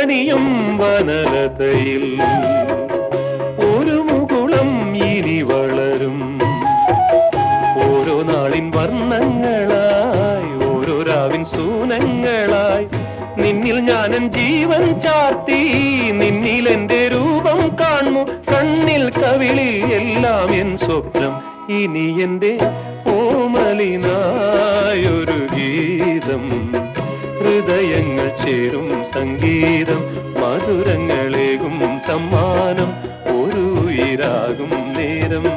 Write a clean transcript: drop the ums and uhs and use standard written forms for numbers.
കനിയും വനലതയിൽ ഒരു മുകുളം ഇനി വളരും. ഓരോ നാളിൻ വർണ്ണങ്ങളായി, ഓരോ രാവിൻ സൂനങ്ങളായി, നിന്നിൽ ഞാനൻ ജീവൻ ചാർത്തി. നിന്നിൽ എന്റെ രൂപം കാണുന്നു, കണ്ണിൽ കവിളിൽ എല്ലാം എൻ സ്വപ്നം. ഇനി എന്റെ ഓമലിനായൊരു ഗീതം, ഹൃദയങ്ങൾ ചേരും സംഗീതം, മധുരങ്ങളേകും സമ്മാനം, ഒരു ഉയിരാകും നേരം.